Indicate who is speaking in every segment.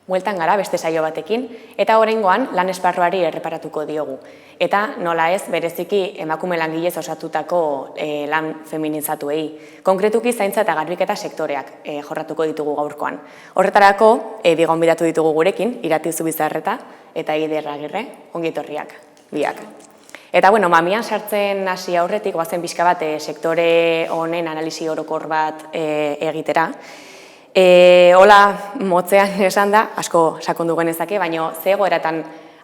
Speaker 1: Bueltan gara beste saio batekin, eta oraingoan lan esparruari erreparatuko diogu. Eta nola ez, bereziki emakume langilez osatutako lan feminizatuei. Konkretuki zaintza eta garbiketa sektoreak jorratuko ditugu gaurkoan. Horretarako, bi gonbidatu ditugu gurekin, Irati Zubizarreta eta Eider Agirre, ongi etorriak, biak. Eta, mamian sartzen hasi aurretik, goazen pixka bat sektore honen analisi orokor bat egitera. Hola motzean esan da, asko sakondu genezake, baina ze egoeratan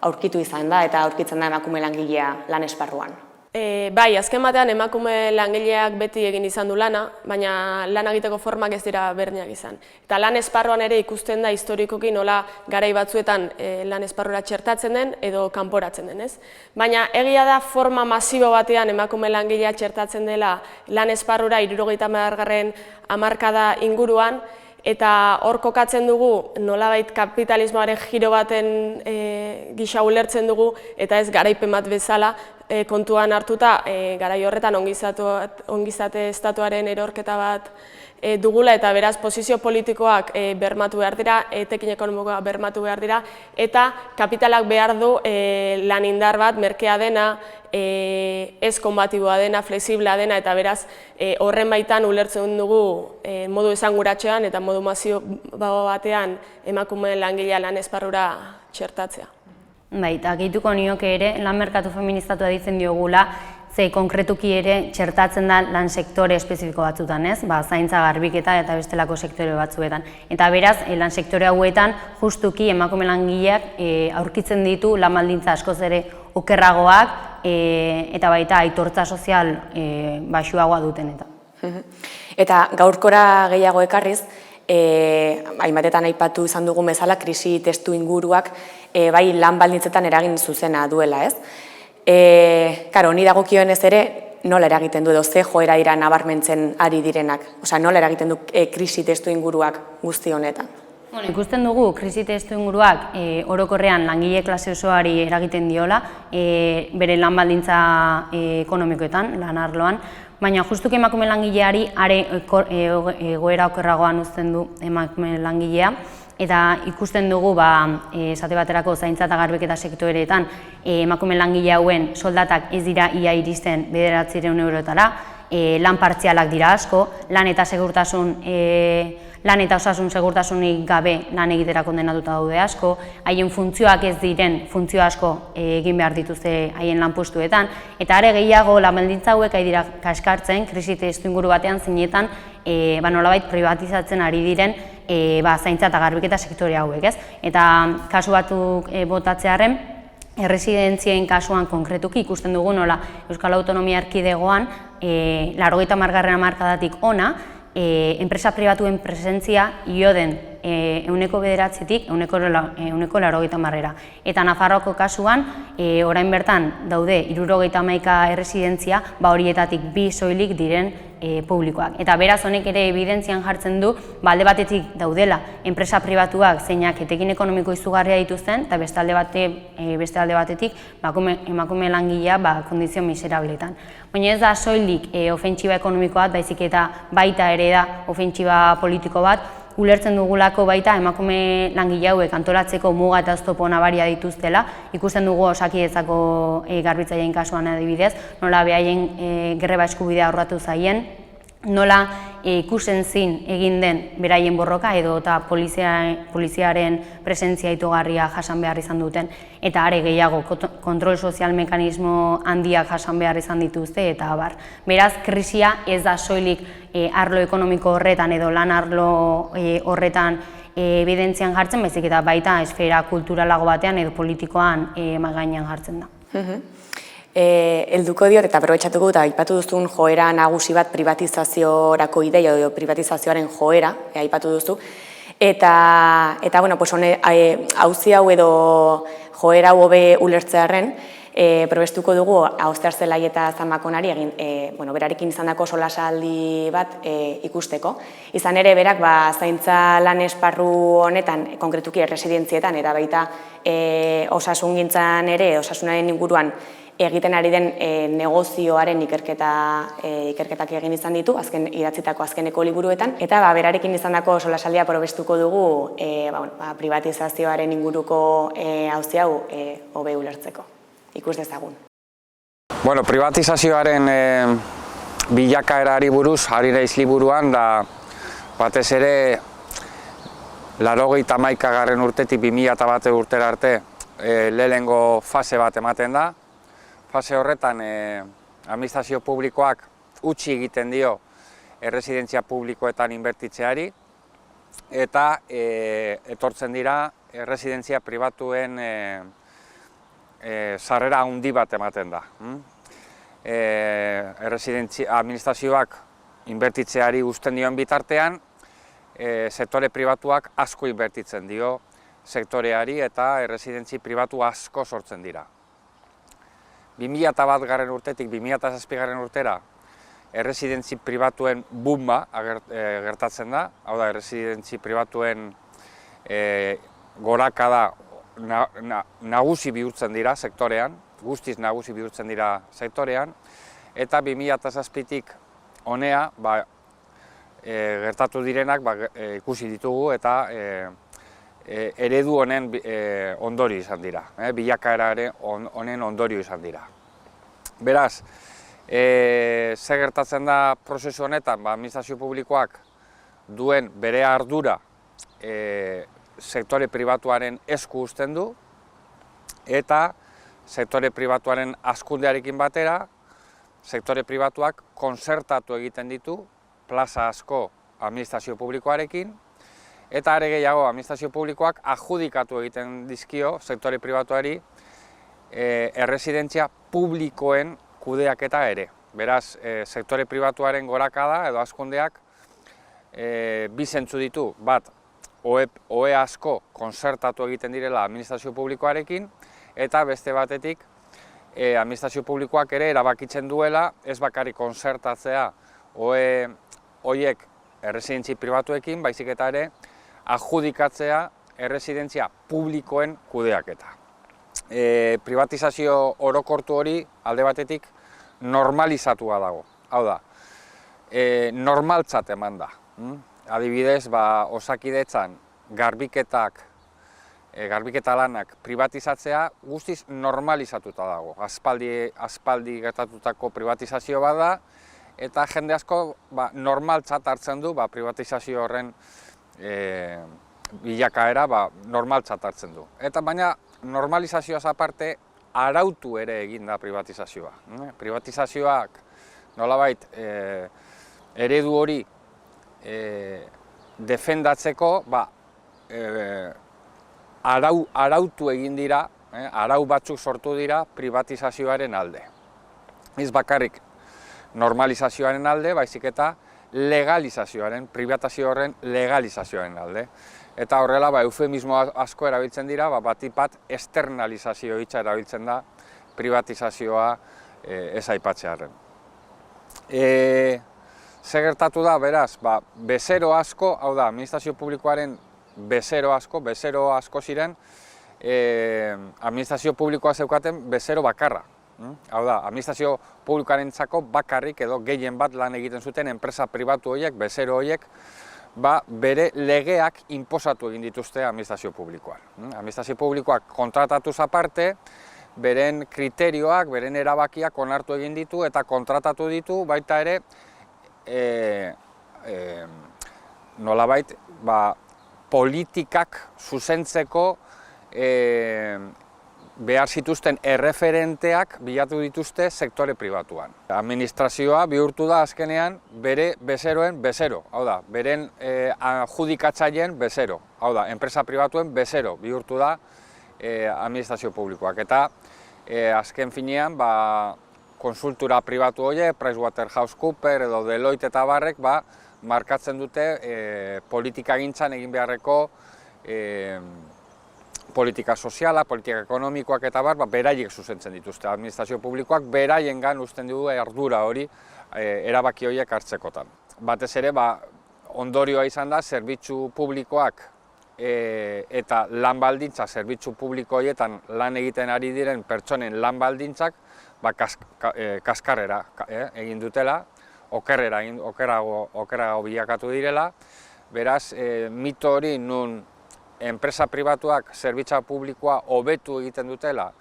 Speaker 1: aurkitu izan da eta aurkitzen da emakume langilea lan esparruan?
Speaker 2: Bai, azken batean emakume langileak beti egin izan du lana, baina lan egiteko formak ez dira berdinak izan. Eta lan esparruan ere ikusten da historikoki nola garai batzuetan lan esparrura txertatzen den edo kanporatzen den, ez? Baina egia da forma masibo batean emakume langilea txertatzen dela lan esparrura 70. hamarkada inguruan, eta hor kokatzen dugu nolabait kapitalismoaren giro baten gisa ulertzen dugu eta ez garaipen bat bezala kontuan hartuta garai horretan ongizate estatuaren erorketa bat dugula eta beraz posizio politikoak bermatu behar dira, etekin ekonomikoak bermatu behar dira eta kapitalak behar du lan indar bat merkea dena, ez konbatiboa dena, flexiblea dena eta beraz horren baitan ulertzen dugu modu esanguratxean eta modu masio batean emakume langilea lan esparrura txertatzea.
Speaker 3: Bai, eta gehituko nioke ere lan merkatu feministatua ditzen diogula, ze konkretuki ere txertatzen da lan sektore espezifiko batzutan, ez? Zaintza, garbiketa eta bestelako sektore batzuetan. Eta beraz, lan sektore hauetan justuki emakume langileak aurkitzen ditu lan baldintza askoz ere okerragoak eta baita aitortza sozial baxuagoa duten eta.
Speaker 1: Eta gaurkora gehiago ekarriz, hainbatetan aipatu izan dugun bezala krisi testu inguruak bai lan baldintzetan eragin zuzena duela, ez? Honi dagokionez ere, nola eragiten du edo ze joera dira nabarmentzen ari direnak? Osea, nola eragiten du krisi testu inguruak guzti honetan?
Speaker 3: Ikusten dugu krisi testu inguruak orokorrean langile klase osoari eragiten diola, bere lan baldintza ekonomikoetan, lan arloan, baina justuki emakume langileari are egoera okerragoan uzten du emakume langilea, eta ikusten dugu, esate baterako zaintza eta garbiketa sektoreetan emakume langile hauen soldatak ez dira ia iristen 900 eurotara, lan partzialak dira asko, lan eta osasun segurtasunik gabe lan egitera kondenatuta daude asko, haien funtzioak ez diren funtzio asko egin behar dituzte haien lanpostuetan, eta are gehiago lan baldintza hauek ari dira kaskartzen, krisi testuinguru batean zeinetan nolabait pribatizatzen ari diren zaintza eta garbiketa sektore hauek, ez? Eta kasu batzuk botatzearren, erresidentzien kasuan konkretuki ikusten dugu nola Euskal Autonomia Erkidegoan 80. hamarkadatik ona, enpresa pribatuen presentzia ioden 9%tik 90%. Eta Nafarroako kasuan, orain bertan daude 71 erresidentzia, horietatik 2 soilik diren publikoak. Eta beraz honek ere evidentzian jartzen du, alde batetik daudela enpresa pribatuak zeinak etekin ekonomiko izugarria dituzten, eta beste alde batetik emakume langilea kondizio miserabletan. Baina ez da soilik ofentsiba ekonomikoa bat, baizik eta baita ere da ofentsiba politiko bat, ulertzen dugulako baita emakume langile hauek antolatzeko muga eta oztopo nabaria dituztela, ikusten dugu Osakidetzako garbitzaileen kasuan adibidez, nola behaien greba eskubidea aurratu zaien, nola ikusen zin egin den beraien borroka edo eta poliziaren presentzia itogarria jasan behar izan duten, eta are gehiago kontrol sozial mekanismo handiak jasan behar izan dituzte, eta abar. Beraz, krisia ez da soilik arlo ekonomiko horretan edo lan arlo horretan ebidentzian jartzen, baizik eta baita esfera kulturalago batean edo politikoan gainean jartzen da.
Speaker 1: Helduko diot eta aprobetxatuko eta aipatu duzun joera nagusi bat privatizaziorako ideia edo privatizazioaren joera, aipatu duzu, eta auzi hau edo joera hau hobe ulertzearren, probestuko dugu Auster Zelai eta Zamakonari berarekin izandako solasaldi bat ikusteko. Izan ere berak zaintza lan esparru honetan, konkretuki erresidentzietan eta baita osasungintzan ere, osasunaren inguruan egiten ari den negozioaren ikerketak egin izan ditu, idatzitako azkeneko liburuetan, eta berarekin izandako solasaldia probestuko dugu privatizazioaren inguruko auzi hau hobe ulertzeko. Ikus dezagun.
Speaker 4: Bueno, privatizazioaren bilakaerari buruz ari naiz liburuan, da batez ere 1991. urtetik 2001. urtera arte lehenengo fase bat ematen da. Fase horretan administrazio publikoak utzi egiten dio erresidentzia publikoetan inbertitzeari eta etortzen dira erresidentzia pribatuen sarrera handi bat ematen da. Administrazioak inbertitzeari uzten dioen bitartean, sektore pribatuak asko inbertitzen dio sektoreari eta erresidentzi pribatu asko sortzen dira. 2001. urtetik 2007. urtera erresidentzi pribatuen booma gertatzen da, hau da, erresidentzi pribatuen gorakada nagusi bihurtzen dira sektorean, guztiz nagusi bihurtzen dira sektorean, eta 2007. honea gertatu direnak ikusi ditugu eta eredu honen ondorio izan dira, bilakaera honen ondorio izan dira. Beraz, ze gertatzen da prozesu honetan, administrazio publikoak duen bere ardura sektore pribatuaren esku uzten du, eta sektore pribatuaren hazkundearekin batera, sektore pribatuak konzertatu egiten ditu plaza asko administrazio publikoarekin, eta are gehiago administrazio publikoak adjudikatu egiten dizkio sektore pribatuari erresidentzia publikoen kudeaketa ere. Beraz, sektore pribatuaren gorakada edo hazkundeak bi zentzu ditu, bat, ohe asko konzertatu egiten direla administrazio publikoarekin, eta beste batetik administrazio publikoak ere erabakitzen duela ez bakarrik konzertatzea horiek erresidentzi pribatuekin, baizik eta ere adjudikatzea erresidentzia publikoen kudeaketa. Privatizazio orokortu hori alde batetik normalizatua dago. Hau da, normaltzat eman da. Adibidez, Osakidetzan garbiketa lanak privatizatzea guztiz normalizatuta dago. Aspaldi gertatutako privatizazio bat da, eta jende asko normaltzat hartzen du privatizazio horren bilakaera normaltzat hartzen du. Eta baina normalizazioaz aparte arautu ere egin da privatizazioa. Privatizazioak nolabait eredu hori defendatzeko arautu egin dira, arau batzuk sortu dira privatizazioaren alde. Ez bakarrik normalizazioaren alde, baizik eta legalizazioaren, privatizazio horren legalizazioaren alde. Eta horrela, eufemismo asko erabiltzen dira, batipat externalizazio hitza erabiltzen da privatizazioa ez aipatzearren. Ze gertatu da, beraz, bezero asko, hau da, administrazio publikoaren bezero asko ziren, administrazio publikoa zeukaten bezero bakarra. Hau da, administrazio publikoarentzako bakarrik edo gehien bat lan egiten zuten enpresa pribatu horiek, bezero horiek, bere legeak inposatu egin dituzte administrazio publikoan. Administrazio publikoak kontratatuz aparte, beren kriterioak, beren erabakiak onartu egin ditu eta kontratatu ditu baita ere nolabait politikak zuzentzeko behar zituzten erreferenteak bilatu dituzte sektore pribatuan. Administrazioa bihurtu da azkenean bere bezeroen bezero, hau da, beren adjudikatzaileen bezero, hau da, enpresa pribatuen bezero bihurtu da administrazio publikoak. Eta azken finean, konsultura pribatu horiek, PricewaterhouseCoopers edo Deloitte eta barrek, markatzen dute politikagintzan egin beharreko politika soziala, politika ekonomikoak eta beraiek zuzentzen dituzte. Administrazio publikoak beraiengan uzten du ardura hori erabaki horiek hartzekotan. Batez ere, ondorioa izan da, zerbitzu publikoak eta lan baldintza zerbitzu publiko horietan lan egiten ari diren pertsonen lan baldintzak kaskarrera egin dutela, okerrago bilakatu direla. Beraz, mito hori nun enpresa pribatuak zerbitza publikoa hobetu egiten dutela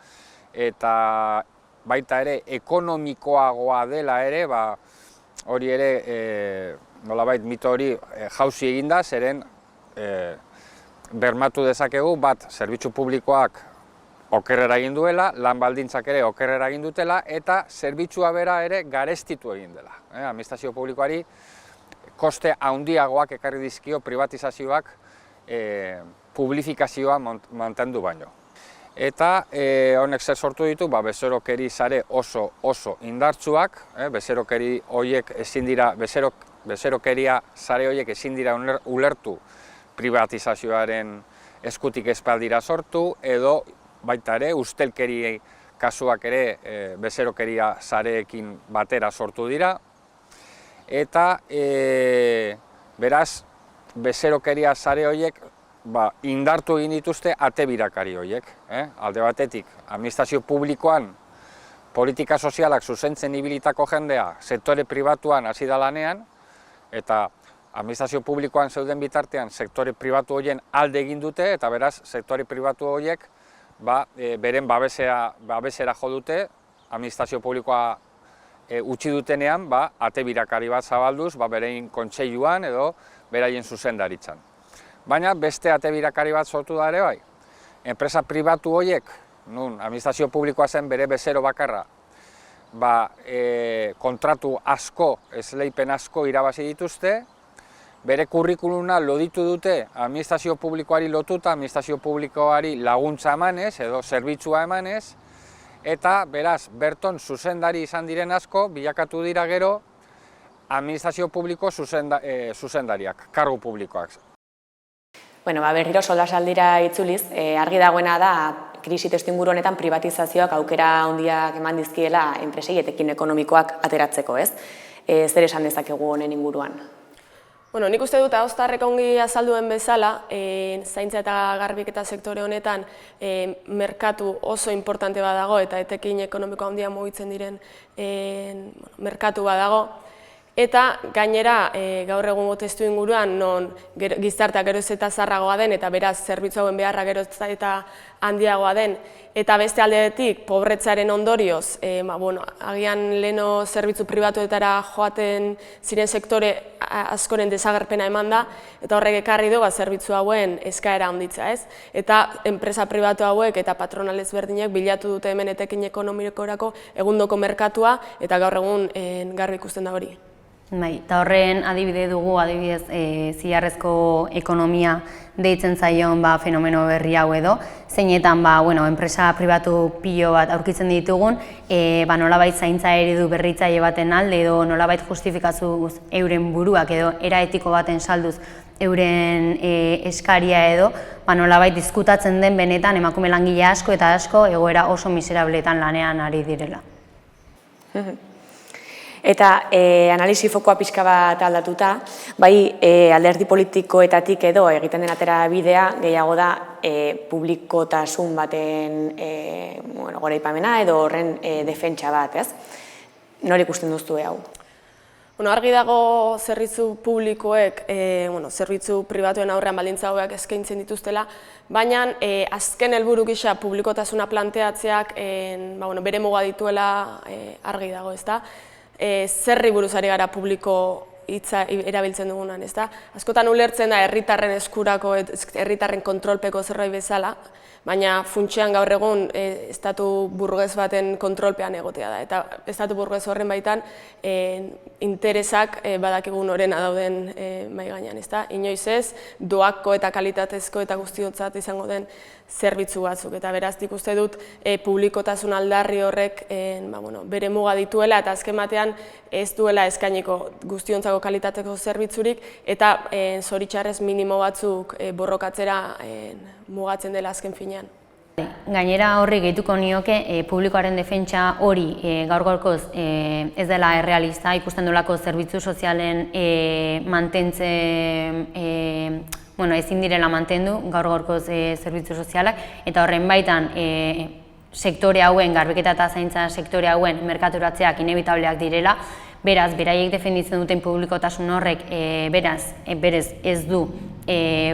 Speaker 4: eta baita ere ekonomikoagoa dela ere, hori ere nolabait mito hori jauzi eginda, zeren bermatu dezakegu bat zerbitzu publikoak okerrera egin duela, lan baldintzak ere okerrera egin dutela eta zerbitzua bera ere garestitu egin dela. Administrazio publikoari koste handiagoak ekarri dizkio privatizazioak publifikazioa mantendu baino. Eta honek zer sortu ditu, bezerokeri sare oso indartsuak, bezerokeri horiek ezin dira, bezerokeria sare horiek ezin dira ulertu privatizazioaren eskutik espaldira sortu, edo baita ere ustelkeri kasuak ere bezerokeria sareekin batera sortu dira. Eta beraz, bezerokeria sare horiek indartu egin dituzte ate birakari horiek. Alde batetik, administrazio publikoan politika sozialak zuzentzen ibilitako jendea sektore pribatuan hasi da lanean, eta administrazio publikoan zeuden bitartean sektore pribatu horien alde egin dute, eta beraz, sektore pribatu horiek beren babesera jo dute, administrazio publikoa utzi dutenean, ate birakari bat zabalduz, berein kontseiluan edo beraien zuzendaritzan. Baina beste ate birakari bat sortu da ere bai. Enpresa pribatu horiek, nun administrazio publikoa zen bere bezero bakarra, kontratu asko, esleipen asko irabazi dituzte, bere kurrikuluna loditu dute administrazio publikoari lotuta, administrazio publikoari laguntza emanez edo zerbitzua emanez, eta beraz, berton zuzendari izan diren asko, bilakatu dira gero administrazio publiko zuzendariak, kargu publikoak.
Speaker 1: Berriro soldasaldira itzuliz, argi dagoena da, krisi testuinguru honetan privatizazioak aukera handiak eman dizkiela enpresei etekin ekonomikoak ateratzeko, ez? Zer esan dezakegu honen inguruan?
Speaker 2: Nik uste dut Ahoztarrek ongi azalduen bezala, zaintza eta garbiketa sektore honetan merkatu oso importante badago eta etekin ekonomiko handia mugitzen diren merkatu badago. Eta gainera, gaur egungo testuinguruan non gizartea geroz eta zaharragoa den eta beraz zerbitzu hauen beharra geroz eta handiagoa den, eta beste aldetik pobretzaren ondorioz, agian leheno zerbitzu pribatuetara joaten ziren sektore askoren desagerpena eman da, eta horrek ekarri du zerbitzu hauen eskaera handitza, ez? Eta enpresa pribatu hauek eta patronal ezberdinek bilatu dute hemen etekin ekonomikorako egundoko merkatua, eta gaur egun garbi ikusten da hori.
Speaker 3: Eta horren adibide dugu, adibidez, zilarrezko ekonomia deitzen zaion fenomeno berri hau edo, zeinetan enpresa pribatu pilo bat aurkitzen ditugun, nolabait zaintza eredu berritzaile baten alde edo nolabait justifikazuz euren buruak edo era etiko baten salduz euren eskaria edo, nolabait diskutatzen den benetan emakume langile asko eta asko egoera oso miserableetan lanean ari direla.
Speaker 1: Eta analisi fokoa pixka bat aldatuta, alderdi politikoetatik edo egiten den atera bidea gehiago da publikotasun baten goraipamena edo horren defentsa bat, ez? Nor ikusten duztu hau?
Speaker 2: Argi dago zerbitzu publikoek, zerbitzu pribatuen aurrean baldintza hauek eskaintzen dituztela, baina azken helburu gisa publikotasuna planteatzeak bere muga dituela argi dago, ezta? Zerri buruz ari gara publiko hitza erabiltzen dugunan, ezta? Askotan ulertzen da herritarren eskurako, herritarren kontrolpeko zerbait bezala, baina funtsean gaur egun estatu burges baten kontrolpean egotea da. Eta estatu burges horren baitan interesak badakigun horrena dauden mahai gainean, ezta? Inoiz ez, doako eta kalitatezko eta guztiontzat izango den zerbitzu batzuk. Eta beraz, ikuste dut publikotasun aldarri horrek bere muga dituela eta azken batean ez duela eskainiko guztiontzako kalitateko zerbitzurik eta zoritxarrez minimo batzuk borrokatzera mugatzen dela azken finean.
Speaker 3: Gainera horri gehituko nioke publikoaren defentsa hori gaur-gaurkoz ez dela errealista, ikusten duelako zerbitzu sozialen mantentze ezin direla mantendu gaur-gaurko zerbitzu sozialak, eta horren baitan sektore hauen, garbiketa eta zaintza sektore hauen merkaturatzeak inevitableak direla, beraz, beraiek defenditzen duten publikotasun horrek berez ez du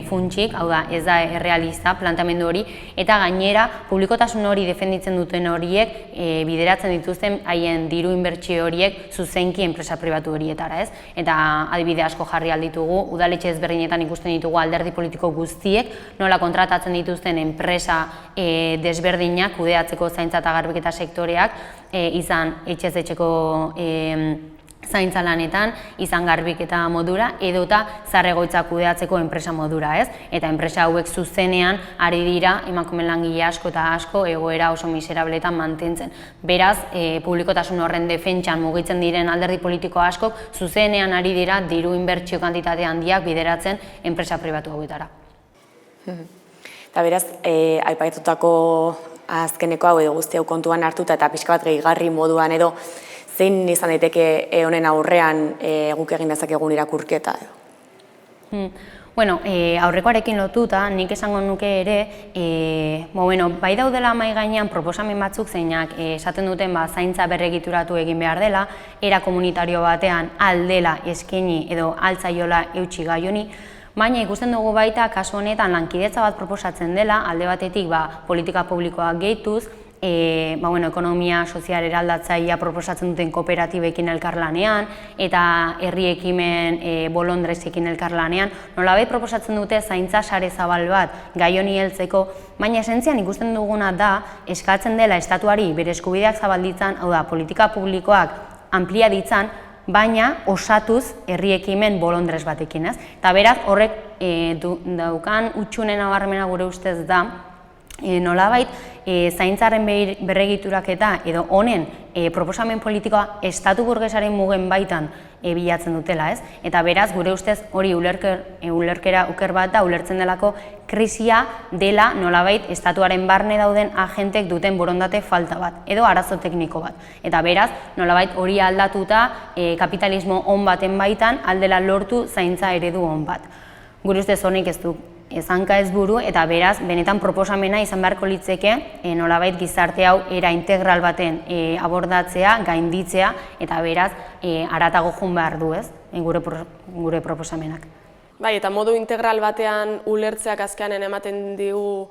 Speaker 3: funtsik, hau da, ez da errealista plantamendu hori, eta gainera publikotasun hori defenditzen duten horiek bideratzen dituzten haien diru inbertsio horiek zuzenki enpresa pribatu horietara, ez? Eta adibide asko jarri alditugu, udaletxe ezberdinetan ikusten ditugu alderdi politiko guztiek, nola kontratatzen dituzten enpresa desberdinak kudeatzeko zaintza eta garbiketa sektoreak, izan etxez etxeko zaintza lanetan, izan garbiketa modura, edota zahar-egoitza kudeatzeko enpresa modura, ez? Eta enpresa hauek zuzenean ari dira emakume langile asko eta asko egoera oso miserabletan mantentzen. Beraz, publikotasun horren defentsan mugitzen diren alderdi politiko askok zuzenean ari dira diru inbertsio kantitate handiak bideratzen enpresa pribatu hauetara.
Speaker 1: Eta beraz, aipatutako azkeneko hau edo guzti hau kontuan hartuta eta pixka bat gehigarri moduan edo zein izan daiteke honen aurrean guk egin dezakegun irakurketa edo?
Speaker 3: Bueno, aurrekoarekin lotuta, nik esango nuke ere, bai daudela mahai gainean proposamen batzuk zeinak esaten duten zaintza berregituratu egin behar dela, era komunitario batean aldela eskaini edo altzaiola eutsi gai honi, baina ikusten dugu baita kasu honetan lankidetza bat proposatzen dela, alde batetik politika publikoak gehituz, ekonomia sozial eraldatzailea proposatzen duten kooperatibekin elkarlanean eta herri ekimen bolondresekin elkarlanean, nolabait proposatzen dute zaintza sare zabal bat gai honi heltzeko, baina esentzian ikusten duguna da eskatzen dela estatuari bere eskubideak zabalditzan, hau da, politika publikoak amplia ditzan, baina osatuz herri ekimen bolondres batekin, ez? Eta beraz, horrek daukan utxunen nabarmena gure ustez da, nolabait zaintzaren berregituraketa edo honen proposamen politikoa estatu burgesaren mugen baitan bilatzen dutela, ez? Eta beraz, gure ustez hori ulerkera oker bat da, ulertzen delako krisia dela nolabait estatuaren barne dauden agentek duten borondate falta bat, edo arazo tekniko bat. Eta beraz, nolabait hori aldatuta kapitalismo on baten baitan aldela lortu zaintza eredu on bat. Gure ustez honek ez du hanka ez buru, eta beraz, benetan proposamena izan beharko litzeke nolabait gizarte hau era integral baten abordatzea, gainditzea, eta beraz, haratago joan behar du, ez, gure proposamenak.
Speaker 2: Bai, eta modu integral batean ulertzeak azkenean ematen digu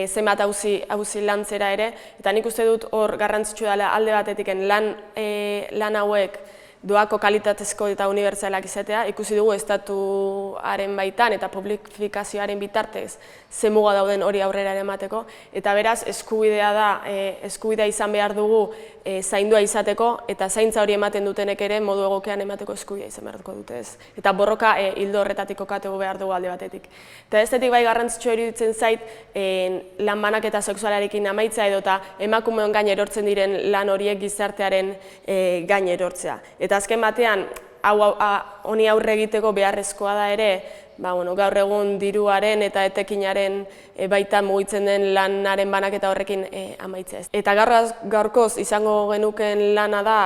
Speaker 2: zenbat auzi lantzera ere, eta nik uste dut hor garrantzitsu dela alde batetik lan hauek doako kalitatezko eta unibertsalak izatea, ikusi dugu estatuaren baitan eta publifikazioaren bitartez ze muga dauden hori aurrera emateko, eta beraz eskubidea izan behar dugu zaindua izateko, eta zaintza hori ematen dutenek ere modu egokean emateko eskubidea izan beharko dute, ez. Eta borroka hildo horretatik kokatu behar dugu alde batetik. Eta bestetik bai garrantzitsu iruditzen zait lan banaketa sexualarekin amaitzea edota emakumeon gain erortzen diren lan horiek gizartearen gain erortzea. Eta azken batean, honi aurre egiteko beharrezkoa da ere, gaur egun diruaren eta etekinaren baita mugitzen den lanaren banaketa horrekin amaitzea. Eta gaurkoz izango genuken lana da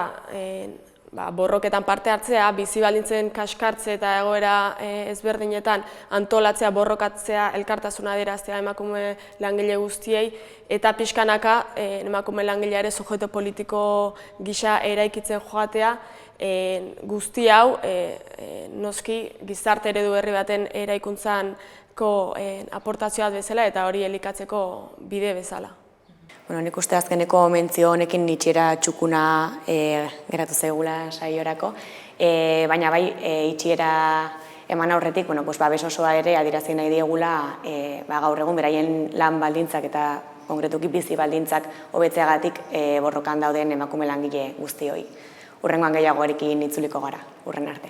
Speaker 2: borroketan parte hartzea, bizi baldintzen kaskartze eta egoera ezberdinetan antolatzea, borrokatzea, elkartasuna adieraztea emakume langile guztiei, eta pixkanaka emakume langilea ere sujeto politiko gisa eraikitzen joatea, guzti hau noski gizarte eredu berri baten eraikuntzanko aportazioa bezala eta hori elikatzeko bide bezala.
Speaker 1: Nik uste azkeneko mentzio honekin itxiera txukuna geratu zaigula saiorako, baina bai itxiera eman aurretik, babes osoa ere adierazi nahi diegula gaur egun beraien lan baldintzak eta konkretuki bizi baldintzak hobetzeagatik borrokan dauden emakume langile guztioi. Hurrengoan gehiagoarekin itzuliko gara, hurren arte.